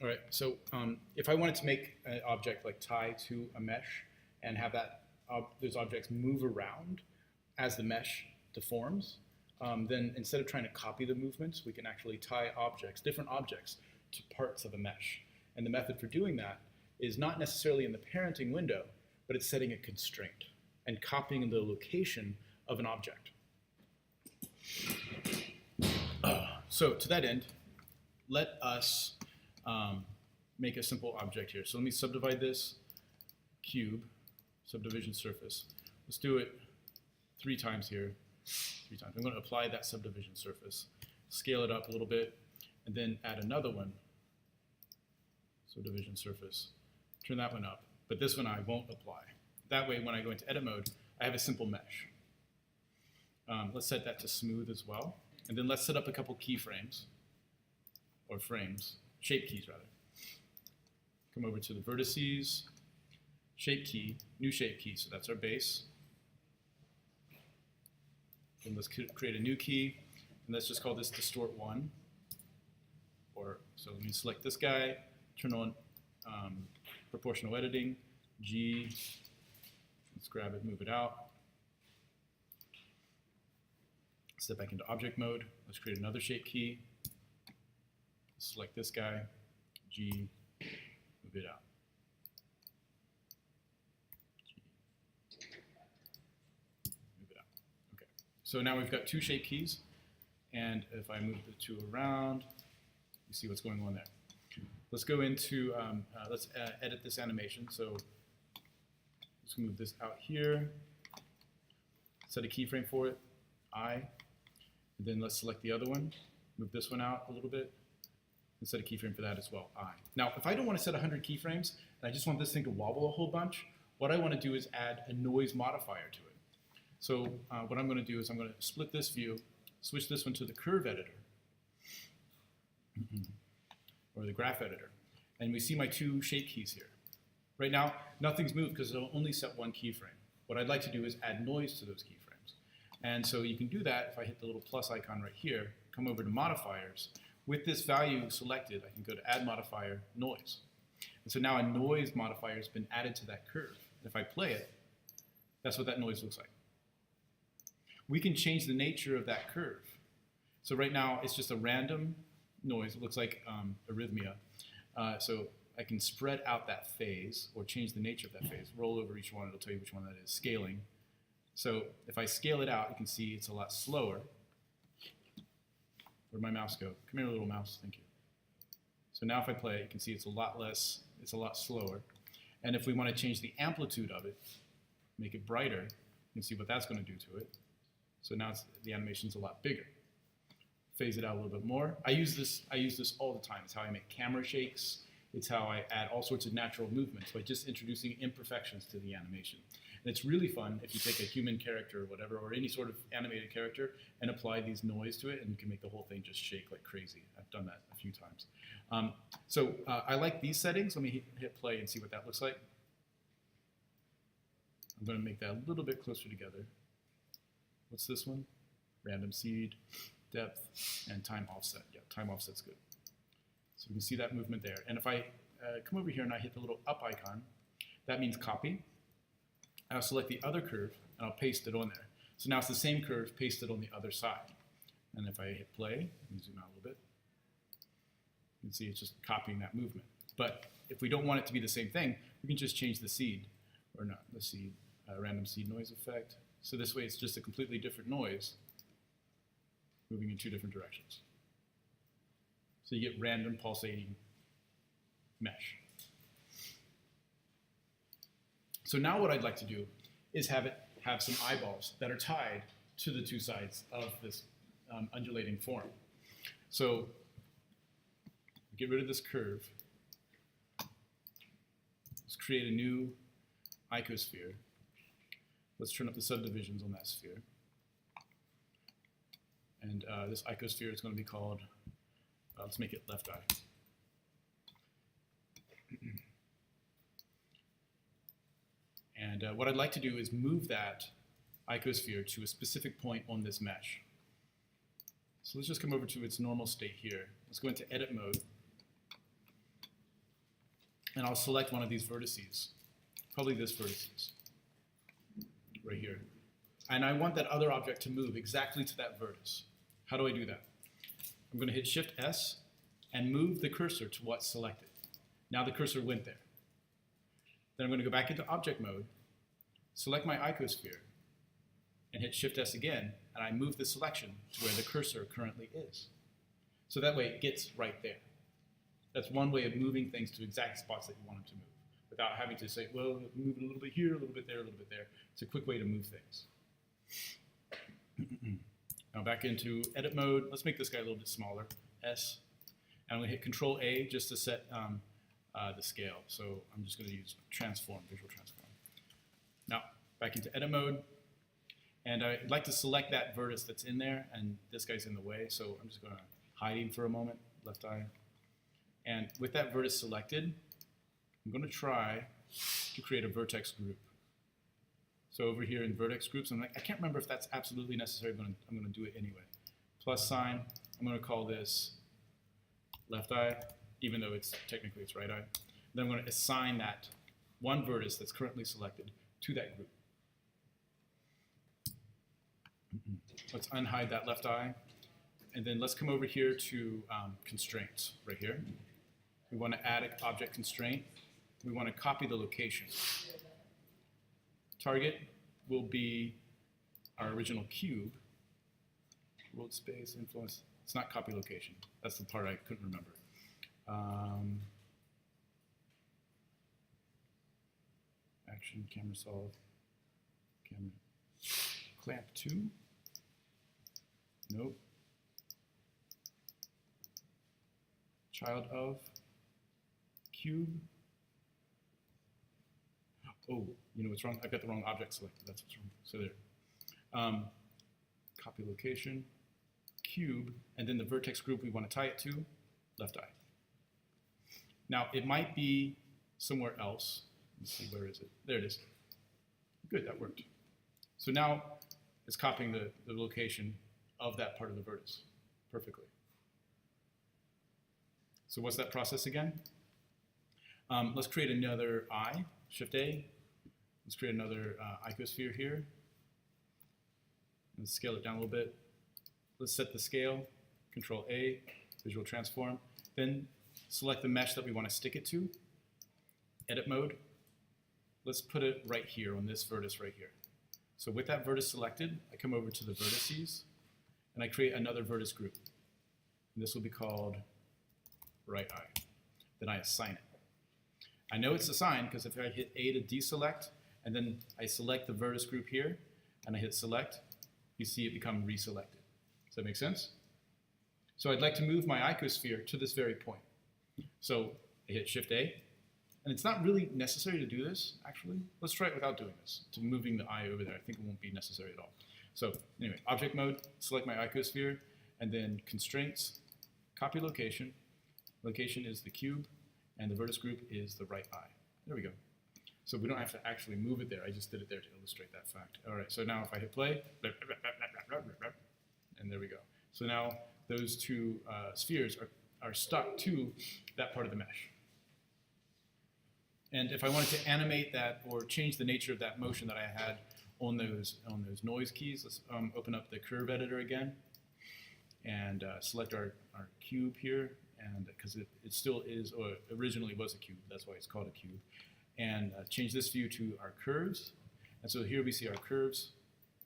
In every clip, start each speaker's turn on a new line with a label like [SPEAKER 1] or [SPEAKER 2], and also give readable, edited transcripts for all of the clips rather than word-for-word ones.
[SPEAKER 1] All right, so if I wanted to make an object like tie to a mesh and have those objects move around as the mesh deforms, then instead of trying to copy the movements, we can actually tie different objects, to parts of a mesh. And the method for doing that is not necessarily in the parenting window, but it's setting a constraint and copying the location of an object. So to that end, let us make a simple object here. So let me subdivide this cube, subdivision surface. Let's do it 3 times here. 3 times. I'm going to apply that subdivision surface, scale it up a little bit, and then add another one, subdivision surface. Turn that one up, but this one I won't apply. That way, when I go into edit mode, I have a simple mesh. Let's set that to smooth as well. And then let's set up a couple keyframes, or frames, shape keys rather. Come over to the vertices, shape key, new shape key, so that's our base. And let's create a new key, and let's just call this distort 1. So let me select this guy, turn on proportional editing, G, let's grab it, move it out. Step back into object mode. Let's create another shape key. Select this guy, G, move it out. G, move it out. Okay. So now we've got 2 shape keys, and if I move the 2 around, you see what's going on there. Let's go into, let's edit this animation. So let's move this out here, set a keyframe for it, I. And then let's select the other one, move this one out a little bit, and set a keyframe for that as well, I. Now, if I don't want to set 100 keyframes, and I just want this thing to wobble a whole bunch, what I want to do is add a noise modifier to it. So what I'm going to do is I'm going to split this view, switch this one to the curve editor, or the graph editor, and we see my 2 shape keys here. Right now, nothing's moved because it'll only set 1 keyframe. What I'd like to do is add noise to those keyframes. And so you can do that if I hit the little plus icon right here, come over to modifiers. With this value selected, I can go to add modifier, noise. And so now a noise modifier has been added to that curve. If I play it, that's what that noise looks like. We can change the nature of that curve. So right now, it's just a random noise. It looks like arrhythmia. So I can spread out that phase or change the nature of that phase. Roll over each one, it'll tell you which one that is. Scaling. So if I scale it out, you can see it's a lot slower. Where'd my mouse go? Come here, little mouse. Thank you. So now if I play it, you can see it's a lot less, it's a lot slower. And if we want to change the amplitude of it, make it brighter, you can see what that's going to do to it. So now the animation's a lot bigger. Phase it out a little bit more. I use this all the time. It's how I make camera shakes. It's how I add all sorts of natural movements by just introducing imperfections to the animation. And it's really fun if you take a human character or whatever, or any sort of animated character, and apply these noise to it, and you can make the whole thing just shake like crazy. I've done that a few times. I like these settings. Let me hit play and see what that looks like. I'm going to make that a little bit closer together. What's this one? Random seed, depth, and time offset. Yeah, time offset's good. So you can see that movement there. And if I come over here and I hit the little up icon, that means copy. I'll select the other curve and I'll paste it on there. So now it's the same curve pasted on the other side. And if I hit play, let me zoom out a little bit, you can see it's just copying that movement. But if we don't want it to be the same thing, we can just change the seed, or not the seed, random seed noise effect. So this way it's just a completely different noise moving in 2 different directions. So you get random pulsating mesh. So now what I'd like to do is have some eyeballs that are tied to the 2 sides of this undulating form. So get rid of this curve. Let's create a new icosphere. Let's turn up the subdivisions on that sphere. And this icosphere is going to be called, let's make it left eye. And what I'd like to do is move that icosphere to a specific point on this mesh. So let's just come over to its normal state here. Let's go into edit mode. and I'll select one of these vertices, probably this vertices, right here. And I want that other object to move exactly to that vertex. How do I do that? I'm going to hit Shift S and move the cursor to what's selected. Now the cursor went there. Then I'm going to go back into object mode, select my icosphere, and hit Shift S again, and I move the selection to where the cursor currently is. So that way it gets right there. That's one way of moving things to exact spots that you want them to move, without having to say, well, move it a little bit here, a little bit there, a little bit there. It's a quick way to move things. Now back into edit mode. Let's make this guy a little bit smaller, S. And I'm going to hit Control A just to set the scale. So I'm just going to use transform, visual transform. Now back into edit mode. And I'd like to select that vertex that's in there, and this guy's in the way, so I'm just going to hide him for a moment, left eye. And with that vertex selected, I'm going to try to create a vertex group. So over here in vertex groups, I can't remember if that's absolutely necessary, but I'm going to do it anyway. Plus sign, I'm going to call this left eye, even though technically it's right eye. Then I'm going to assign that one vertex that's currently selected to that group. Let's unhide that left eye. And then let's come over here to constraints right here. We want to add an object constraint. We want to copy the location. Target will be our original cube. World space, influence. It's not copy location. That's the part I couldn't remember. Action, camera solve, camera. Clamp 2. Nope. Child of cube. Oh, you know what's wrong? I've got the wrong object selected. That's what's wrong. So there. Copy location, cube, and then the vertex group we want to tie it to, left eye. Now it might be somewhere else. Let's see, where is it? There it is. Good, that worked. So now it's copying the location of that part of the vertex perfectly. So what's that process again? Let's create another eye, Shift A. Let's create another icosphere here. Let's scale it down a little bit. Let's set the scale, Control A, visual transform. Then select the mesh that we want to stick it to. Edit mode. Let's put it right here on this vertex right here. So with that vertex selected, I come over to the vertices, and I create another vertex group. And this will be called right eye. Then I assign it. I know it's assigned because if I hit A to deselect, and then I select the vertex group here, and I hit select, you see it become reselected. Does that make sense? So I'd like to move my icosphere to this very point. So I hit Shift A, and it's not really necessary to do this, actually. Let's try it without doing this, to moving the eye over there. I think it won't be necessary at all. So anyway, object mode, select my icosphere, and then constraints, copy location. Location is the cube, and the vertex group is the right eye. There we go. So we don't have to actually move it there. I just did it there to illustrate that fact. All right, so now if I hit play, and there we go. So now those two spheres are stuck to that part of the mesh. And if I wanted to animate that or change the nature of that motion that I had on those noise keys, let's open up the curve editor again and select our cube here, and because it still is, or originally was a cube, that's why it's called a cube, and change this view to our curves. And so here we see our curves.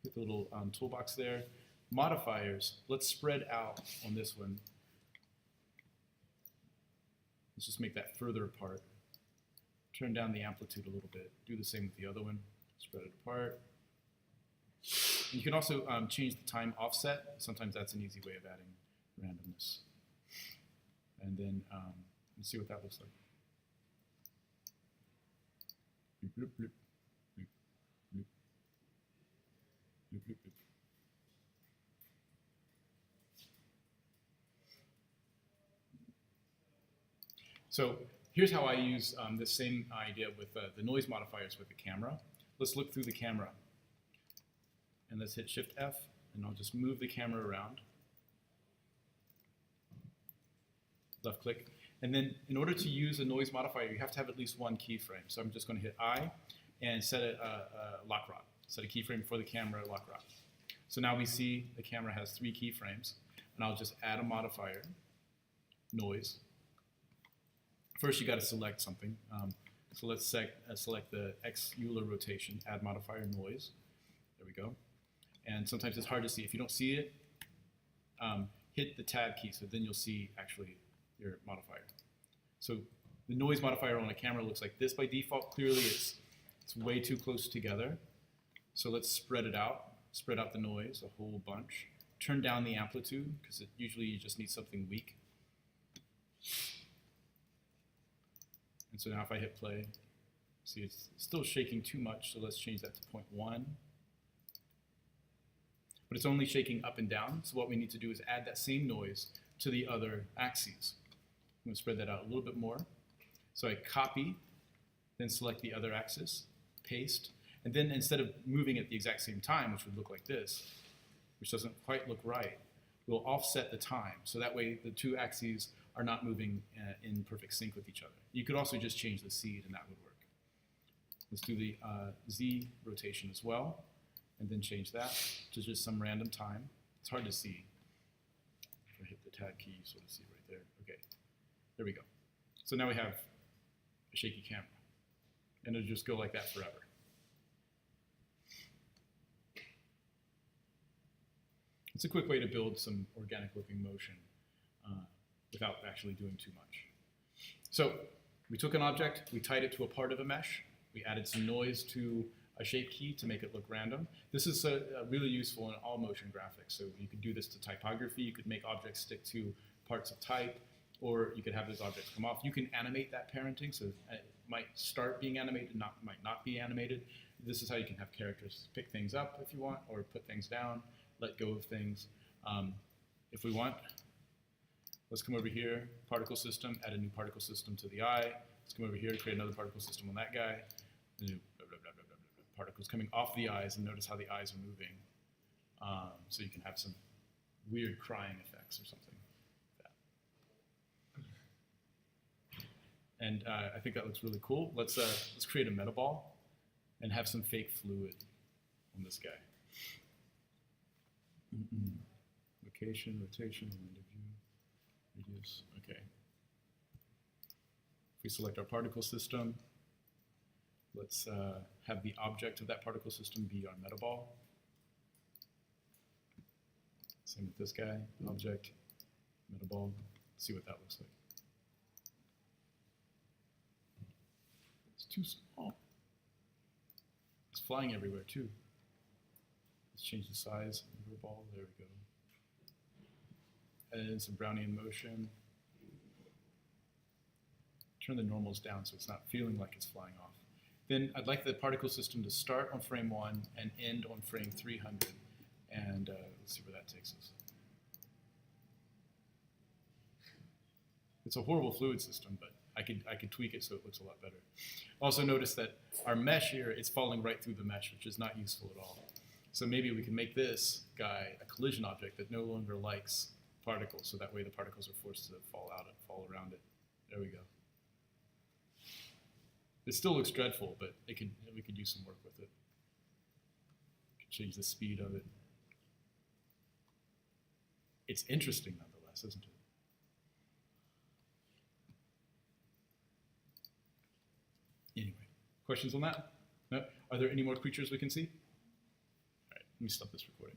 [SPEAKER 1] Hit the little toolbox there. Modifiers, let's spread out on this one. Let's just make that further apart. Turn down the amplitude a little bit. Do the same with the other one. Spread it apart. And you can also change the time offset. Sometimes that's an easy way of adding randomness. And then let's see what that looks like. Bloop, bloop, bloop, bloop, bloop, bloop, bloop, bloop. So here's how I use this same idea with the noise modifiers with the camera. Let's look through the camera. And let's hit Shift F, and I'll just move the camera around. Left click. And then in order to use a noise modifier, you have to have at least one keyframe. So I'm just going to hit I and set a lock rod. Set a keyframe for the camera lock rod. So now we see the camera has 3 keyframes. And I'll just add a modifier, noise. First, you got to select something. So let's select the X Euler rotation, add modifier noise. There we go. And sometimes it's hard to see. If you don't see it, hit the tab key, so then you'll see actually your modifier. So the noise modifier on a camera looks like this by default. Clearly it's way too close together. So let's spread it out. Spread out the noise a whole bunch. Turn down the amplitude, because usually you just need something weak. And so now if I hit play, see it's still shaking too much, so let's change that to 0.1. But it's only shaking up and down, so what we need to do is add that same noise to the other axes. I'm going to spread that out a little bit more. So I copy, then select the other axis, paste, and then instead of moving at the exact same time, which would look like this, which doesn't quite look right, we'll offset the time. So that way the 2 axes are not moving in perfect sync with each other. You could also just change the seed and that would work. Let's do the Z rotation as well, and then change that to just some random time. It's hard to see. If I hit the tab key, you sort of see it right there. Okay, there we go. So now we have a shaky camera, and it'll just go like that forever. It's a quick way to build some organic looking motion without actually doing too much. So we took an object, we tied it to a part of a mesh, we added some noise to a shape key to make it look random. This is really useful in all motion graphics. So you could do this to typography, you could make objects stick to parts of type, or you could have those objects come off. You can animate that parenting, so it might start being animated, might not be animated. This is how you can have characters pick things up if you want, or put things down, let go of things. If we want, let's come over here, particle system, add a new particle system to the eye. Let's come over here, create another particle system on that guy. New particles coming off the eyes, and notice how the eyes are moving. So you can have some weird crying effects or something like that. And I think that looks really cool. Let's create a metaball and have some fake fluid on this guy. Location, rotation, wind of view, radius. Okay. If we select our particle system, let's have the object of that particle system be our metaball. Same with this guy, object, metaball. Let's see what that looks like. It's too small. It's flying everywhere too. Let's change the size of the ball. There we go. And some Brownian motion. Turn the normals down so it's not feeling like it's flying off. Then I'd like the particle system to start on frame 1 and end on frame 300. And let's see where that takes us. It's a horrible fluid system, but I could tweak it so it looks a lot better. Also notice that our mesh here, it's falling right through the mesh, which is not useful at all. So maybe we can make this guy a collision object that no longer likes particles, so that way the particles are forced to fall around it. There we go. It still looks dreadful, but we could do some work with it. Could change the speed of it. It's interesting nonetheless, isn't it? Anyway, questions on that? No? Are there any more creatures we can see? All right, let me stop this recording.